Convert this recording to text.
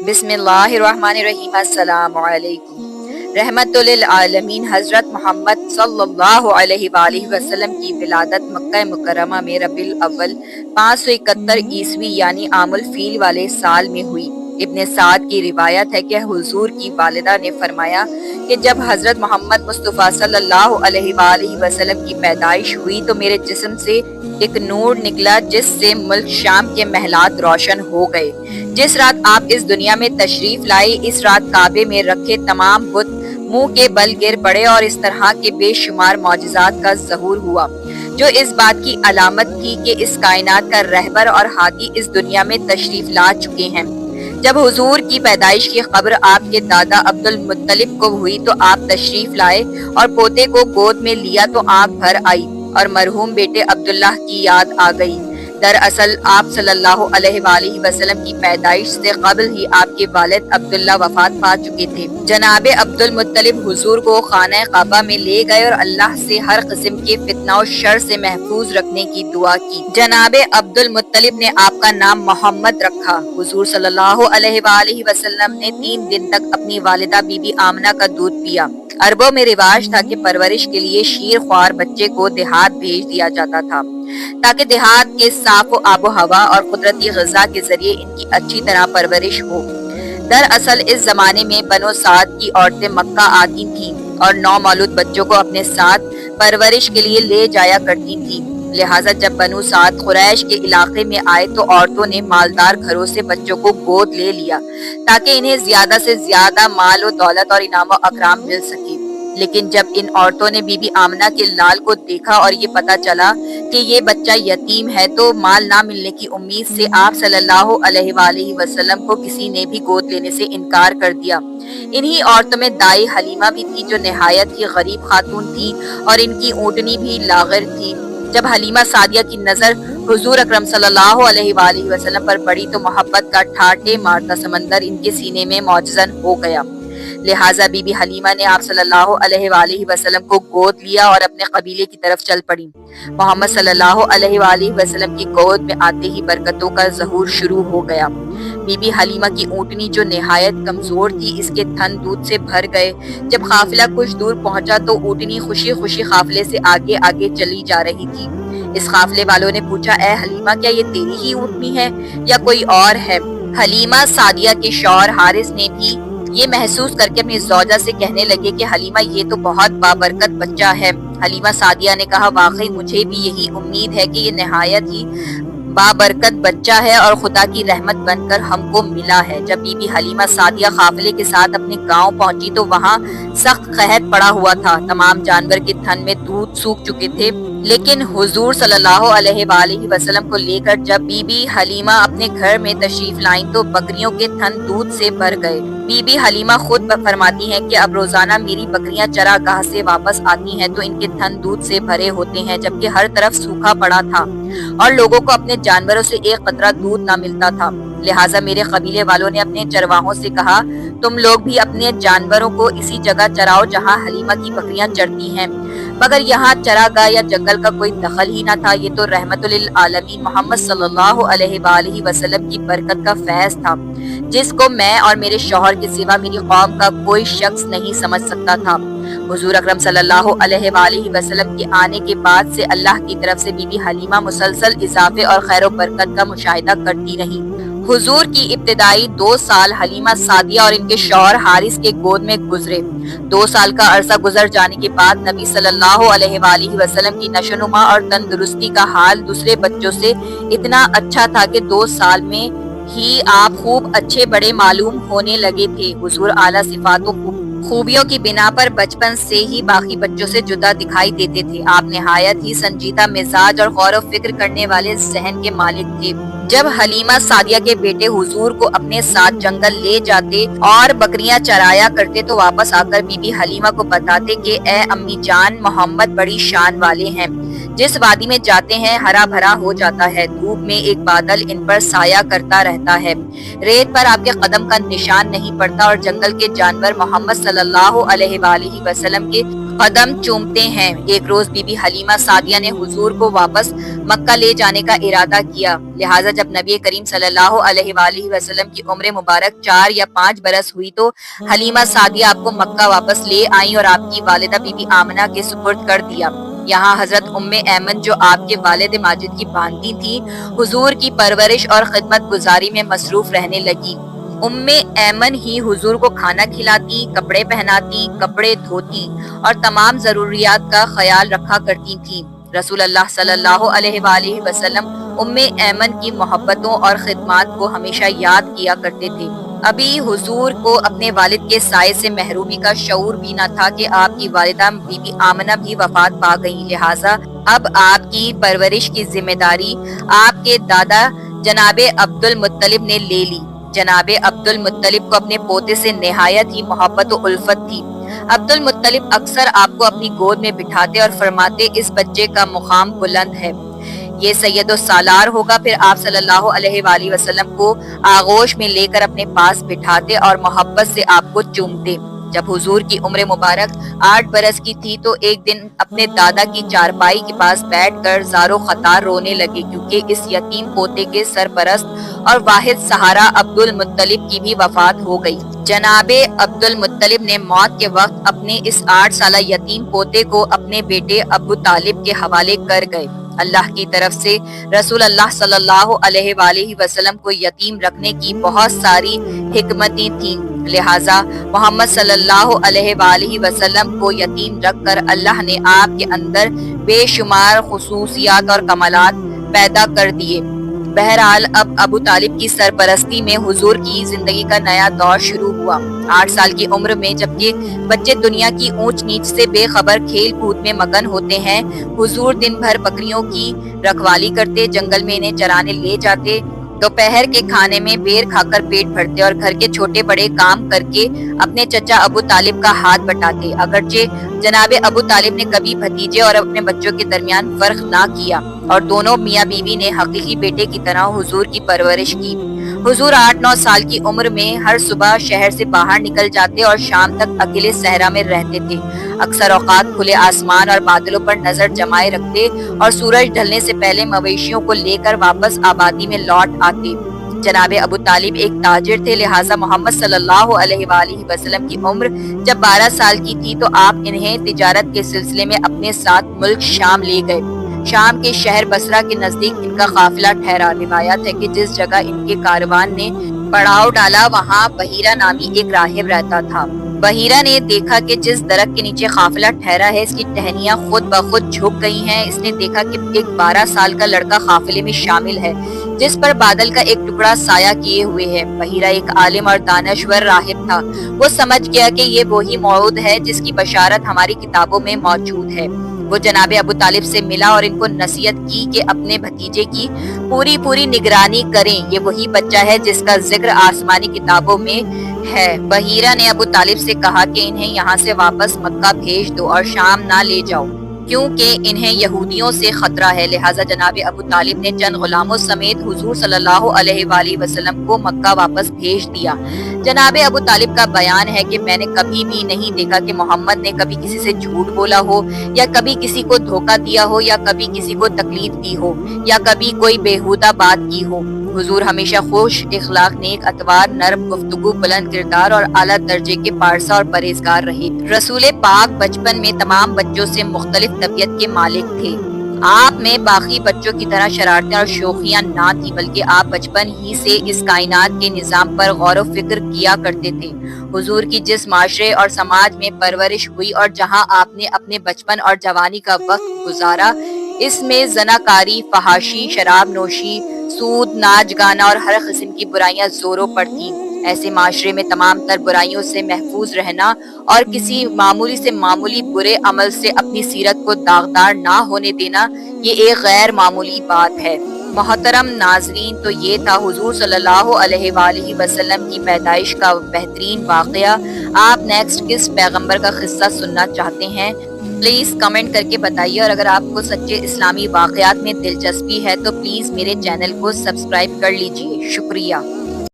بسم اللہ الرحمن الرحیم۔ السلام علیکم۔ رحمت للعالمین حضرت محمد صلی اللہ علیہ وآلہ وسلم کی ولادت مکہ مکرمہ میں ربیع الاول 571 عیسوی یعنی عام الفیل والے سال میں ہوئی۔ ابن سعد کی روایت ہے کہ حضور کی والدہ نے فرمایا کہ جب حضرت محمد مصطفیٰ صلی اللہ علیہ وآلہ وسلم کی پیدائش ہوئی تو میرے جسم سے ایک نور نکلا جس سے ملک شام کے محلات روشن ہو گئے۔ جس رات آپ اس دنیا میں تشریف لائے اس رات کعبے میں رکھے تمام بت منہ کے بل گر پڑے اور اس طرح کے بے شمار معجزات کا ظہور ہوا جو اس بات کی علامت تھی کہ اس کائنات کا رہبر اور ہادی اس دنیا میں تشریف لا چکے ہیں۔ جب حضور کی پیدائش کی خبر آپ کے دادا عبد المطلب کو ہوئی تو آپ تشریف لائے اور پوتے کو گود میں لیا تو آنکھ بھر آئی اور مرحوم بیٹے عبداللہ کی یاد آ گئی۔ دراصل آپ صلی اللہ علیہ وآلہ وسلم کی پیدائش سے قبل ہی آپ کے والد عبداللہ وفات پا چکے تھے۔ جناب عبد المطلب حضور کو خانہ کعبہ میں لے گئے اور اللہ سے ہر قسم کے فتنہ و شر سے محفوظ رکھنے کی دعا کی۔ جناب عبد المطلب نے آپ کا نام محمد رکھا۔ حضور صلی اللہ علیہ وآلہ وسلم نے 3 دن تک اپنی والدہ بی بی آمنہ کا دودھ پیا۔ عربوں میں رواج تھا کہ پرورش کے لیے شیر خوار بچے کو دیہات بھیج دیا جاتا تھا تاکہ دیہات کے صاف و آب و ہوا اور قدرتی غذا کے ذریعے ان کی اچھی طرح پرورش ہو۔ دراصل اس زمانے میں بنو سعد کی عورتیں مکہ آتی تھیں اور نومولود بچوں کو اپنے ساتھ پرورش کے لیے لے جایا کرتی تھیں۔ لہٰذا جب بنو سعد قریش کے علاقے میں آئے تو عورتوں نے مالدار گھروں سے بچوں کو گود لے لیا تاکہ انہیں زیادہ سے زیادہ مال و دولت اور انعام و اکرام مل سکے۔ لیکن جب ان عورتوں نے بی بی آمنہ کے لال کو دیکھا اور یہ پتا چلا کہ یہ بچہ یتیم ہے تو مال نہ ملنے کی امید سے آپ صلی اللہ علیہ وآلہ وسلم کو کسی نے بھی گود لینے سے انکار کر دیا۔ انہی عورتوں میں دائی حلیمہ بھی تھی جو نہایت ہی غریب خاتون تھی اور ان کی اونٹنی بھی لاغر تھی۔ جب حلیمہ سعدیہ کی نظر حضور اکرم صلی اللہ علیہ وآلہ وسلم پر پڑی تو محبت کا ٹھاٹھے مارتا سمندر ان کے سینے میں معجزن ہو گیا۔ لہٰذا بی بی حلیمہ نے آپ صلی اللہ علیہ وآلہ وسلم کو گود لیا اور اپنے قبیلے کی طرف چل پڑی۔ محمد صلی اللہ علیہ وآلہ وسلم کی گود میں آتے ہی برکتوں کا ظہور شروع ہو گیا۔ بی بی حلیمہ کی اونٹنی جو نہایت کمزور تھی اس کے تھن دودھ سے بھر گئے۔ جب قافلہ کچھ دور پہنچا تو اونٹنی خوشی خوشی قافلے سے آگے آگے چلی جا رہی تھی۔ اس قافلے والوں نے پوچھا، اے حلیمہ کیا یہ تیری ہی اونٹنی ہے یا کوئی اور ہے؟ حلیمہ سعدیہ کے شوہر حارث نے بھی یہ محسوس کر کے اپنی زوجہ سے کہنے لگے کہ حلیمہ یہ تو بہت بابرکت بچہ ہے۔ حلیمہ سعدیہ نے کہا، واقعی مجھے بھی یہی امید ہے کہ یہ نہایت ہی بابرکت بچہ ہے اور خدا کی رحمت بن کر ہم کو ملا ہے۔ جب بی بی حلیمہ سعدیہ قافلے کے ساتھ اپنے گاؤں پہنچی تو وہاں سخت قحط پڑا ہوا تھا۔ تمام جانور کے تھن میں دودھ سوکھ چکے تھے، لیکن حضور صلی اللہ علیہ وآلہ وسلم کو لے کر جب بی بی حلیمہ اپنے گھر میں تشریف لائیں تو بکریوں کے تھن دودھ سے بھر گئے۔ بی بی حلیمہ خود فرماتی ہیں کہ اب روزانہ میری بکریاں چراگاہ سے واپس آتی ہیں تو ان کے تھن دودھ سے بھرے ہوتے ہیں، جبکہ ہر طرف سوکھا پڑا تھا اور لوگوں کو اپنے جانوروں سے ایک قطرہ دودھ نہ ملتا تھا۔ لہٰذا میرے قبیلے والوں نے اپنے چرواہوں سے کہا، تم لوگ بھی اپنے جانوروں کو اسی جگہ چراؤ جہاں حلیمہ کی بکریاں چرتی ہیں، مگر یہاں چراگاہ یا جنگل کا کوئی دخل ہی نہ تھا۔ یہ تو رحمت للعالمین محمد صلی اللہ علیہ وآلہ وسلم کی برکت کا فیض تھا جس کو میں اور میرے شوہر کے سوا میری قوم کا کوئی شخص نہیں سمجھ سکتا تھا۔ حضور اکرم صلی اللہ علیہ وآلہ وسلم کے آنے کے بعد سے اللہ کی طرف سے بی بی حلیمہ مسلسل اضافے اور خیر و برکت کا مشاہدہ کرتی رہی۔ حضور کی ابتدائی 2 سال حلیمہ سعدیہ اور ان کے شوہر حارث کے گود میں گزرے۔ 2 سال کا عرصہ گزر جانے کے بعد نبی صلی اللہ علیہ وآلہ وسلم کی نشوونما اور تندرستی کا حال دوسرے بچوں سے اتنا اچھا تھا کہ 2 سال میں ہی آپ خوب اچھے بڑے معلوم ہونے لگے تھے۔ حضور اعلیٰ صفات و خوبیوں کی بنا پر بچپن سے ہی باقی بچوں سے جدا دکھائی دیتے تھے۔ آپ نہایت ہی سنجیدہ مزاج اور غور و فکر کرنے والے ذہن کے مالک تھے۔ جب حلیمہ سعدیہ کے بیٹے حضور کو اپنے ساتھ جنگل لے جاتے اور بکریاں چرایا کرتے تو واپس آ کر بی بی حلیمہ کو بتاتے کہ اے امی جان، محمد بڑی شان والے ہیں، جس وادی میں جاتے ہیں ہرا بھرا ہو جاتا ہے، دھوپ میں ایک بادل ان پر سایہ کرتا رہتا ہے، ریت پر آپ کے قدم کا نشان نہیں پڑتا اور جنگل کے جانور محمد صلی اللہ علیہ وآلہ وسلم کے قدم چومتے ہیں۔ ایک روز بی بی حلیمہ سعدیہ نے حضور کو واپس مکہ لے جانے کا ارادہ کیا، لہٰذا جب نبی کریم صلی اللہ علیہ وآلہ وسلم کی عمر مبارک 4 یا 5 برس ہوئی تو حلیمہ سعدیہ آپ کو مکہ واپس لے آئیں اور آپ کی والدہ بی بی آمنہ کے سپرد کر دیا۔ یہاں حضرت ام ایمن جو آپ کے والد ماجد کی بانٹی تھی، حضور کی پرورش اور خدمت گزاری میں مصروف رہنے لگی۔ ام ایمن ہی حضور کو کھانا کھلاتی، کپڑے پہناتی، کپڑے دھوتی اور تمام ضروریات کا خیال رکھا کرتی تھیں۔ رسول اللہ صلی اللہ علیہ وآلہ وسلم ام ایمن کی محبتوں اور خدمات کو ہمیشہ یاد کیا کرتے تھے۔ ابھی حضور کو اپنے والد کے سائے سے محرومی کا شعور بھی نہ تھا کہ آپ کی والدہ بی بی آمنہ بھی وفات پا گئیں، لہٰذا اب آپ کی پرورش کی ذمہ داری آپ کے دادا جناب عبد المطلب نے لے لی۔ جناب عبد المطلب کو اپنے پوتے سے نہایت ہی محبت و الفت تھی۔ عبد المطلب اکثر آپ کو اپنی گود میں بٹھاتے اور فرماتے، اس بچے کا مقام بلند ہے، یہ سید السالار ہوگا۔ پھر آپ صلی اللہ علیہ وآلہ وسلم کو آغوش میں لے کر اپنے پاس بٹھاتے اور محبت سے آپ کو چومتے۔ جب حضور کی عمر مبارک 8 برس کی تھی تو ایک دن اپنے دادا کی چارپائی کے پاس بیٹھ کر زارو خطار رونے لگے، کیونکہ اس یتیم پوتے کے سرپرست اور واحد سہارا عبد المطلب کی بھی وفات ہو گئی۔ جناب عبد المطلب نے موت کے وقت اپنے اس 8 سالہ یتیم پوتے کو اپنے بیٹے ابو طالب کے حوالے کر گئے۔ اللہ کی طرف سے رسول اللہ صلی اللہ علیہ وآلہ وسلم کو یتیم رکھنے کی بہت ساری حکمتیں تھیں، لہٰذا محمد صلی اللہ علیہ وآلہ وسلم کو یتیم رکھ کر اللہ نے آپ کے اندر بے شمار خصوصیات اور کمالات پیدا کر دیے۔ بہرحال اب ابو طالب کی سرپرستی میں حضور کی زندگی کا نیا دور شروع ہوا۔ 8 سال کی عمر میں جبکہ بچے دنیا کی اونچ نیچ سے بے خبر کھیل کود میں مگن ہوتے ہیں، حضور دن بھر بکریوں کی رکھوالی کرتے، جنگل میں انہیں چرانے لے جاتے، دوپہر کے کھانے میں بیر کھا کر پیٹ بھرتے اور گھر کے چھوٹے بڑے کام کر کے اپنے چچا ابو طالب کا ہاتھ بٹاتے۔ اگرچہ جناب ابو طالب نے کبھی بھتیجے اور اپنے بچوں کے درمیان فرق نہ کیا اور دونوں میاں بیوی نے حقیقی بیٹے کی طرح حضور کی پرورش کی۔ حضور 8-9 سال کی عمر میں ہر صبح شہر سے باہر نکل جاتے اور شام تک اکیلے صحرا میں رہتے تھے۔ اکثر اوقات کھلے آسمان اور بادلوں پر نظر جمائے رکھتے اور سورج ڈھلنے سے پہلے مویشیوں کو لے کر واپس آبادی میں لوٹ آتے۔ جناب ابو طالب ایک تاجر تھے، لہٰذا محمد صلی اللہ علیہ وآلہ وسلم کی عمر جب 12 سال کی تھی تو آپ انہیں تجارت کے سلسلے میں اپنے ساتھ ملک شام لے گئے۔ شام کے شہر بصرہ کے نزدیک ان کا قافلہ ٹھہرا۔ روایت ہے کہ جس جگہ ان کے کاروان نے پڑاؤ ڈالا وہاں بحیرہ نامی ایک راہب رہتا تھا۔ بحیرہ نے دیکھا کہ جس درخت کے نیچے قافلہ ٹھہرا ہے اس کی ٹہنیاں خود بخود جھک گئی ہیں۔ اس نے دیکھا کہ ایک 12 سال کا لڑکا قافلے میں شامل ہے جس پر بادل کا ایک ٹکڑا سایہ کیے ہوئے ہے۔ بحیرہ ایک عالم اور دانشور راہب تھا، وہ سمجھ گیا کہ یہ وہی موعود ہے جس کی بشارت ہماری کتابوں میں موجود ہے۔ وہ جناب ابو طالب سے ملا اور ان کو نصیحت کی کہ اپنے بھتیجے کی پوری نگرانی کریں، یہ وہی بچہ ہے جس کا ذکر آسمانی کتابوں میں ہے۔ بحیرہ نے ابو طالب سے کہا کہ انہیں یہاں سے واپس مکہ بھیج دو اور شام نہ لے جاؤ، کیونکہ انہیں یہودیوں سے خطرہ ہے۔ لہٰذا جناب ابو طالب نے چند غلاموں سمیت حضور صلی اللہ علیہ وآلہ وسلم کو مکہ واپس بھیج دیا۔ جناب ابو طالب کا بیان ہے کہ میں نے کبھی بھی نہیں دیکھا کہ محمد نے کبھی کسی سے جھوٹ بولا ہو یا کبھی کسی کو دھوکہ دیا ہو یا کبھی کسی کو تکلیف دی ہو یا کبھی کوئی بیہودہ بات کی ہو۔ حضور ہمیشہ خوش اخلاق، نیک اتوار، نرم گفتگو، بلند کردار اور اعلیٰ درجے کے پارسا اور پرہیزگار رہے۔ رسول پاک بچپن میں تمام بچوں سے مختلف طبیعت کے مالک تھے۔ آپ میں باقی بچوں کی طرح شرارتیں اور شوخیاں نہ تھی، بلکہ آپ بچپن ہی سے اس کائنات کے نظام پر غور و فکر کیا کرتے تھے۔ حضور کی جس معاشرے اور سماج میں پرورش ہوئی اور جہاں آپ نے اپنے بچپن اور جوانی کا وقت گزارا، اس میں زناکاری، فحاشی، شراب نوشی، سود، ناچ گانا اور ہر قسم کی برائیاں زوروں پر تھیں۔ ایسے معاشرے میں تمام تر برائیوں سے محفوظ رہنا اور کسی معمولی سے معمولی برے عمل سے اپنی سیرت کو داغدار نہ ہونے دینا، یہ ایک غیر معمولی بات ہے۔ محترم ناظرین، تو یہ تھا حضور صلی اللہ علیہ وآلہ وسلم کی پیدائش کا بہترین واقعہ۔ آپ نیکسٹ کس پیغمبر کا قصہ سننا چاہتے ہیں؟ پلیز کمنٹ کر کے بتائیے، اور اگر آپ کو سچے اسلامی واقعات میں دلچسپی ہے تو پلیز میرے چینل کو سبسکرائب کر لیجئے۔ شکریہ۔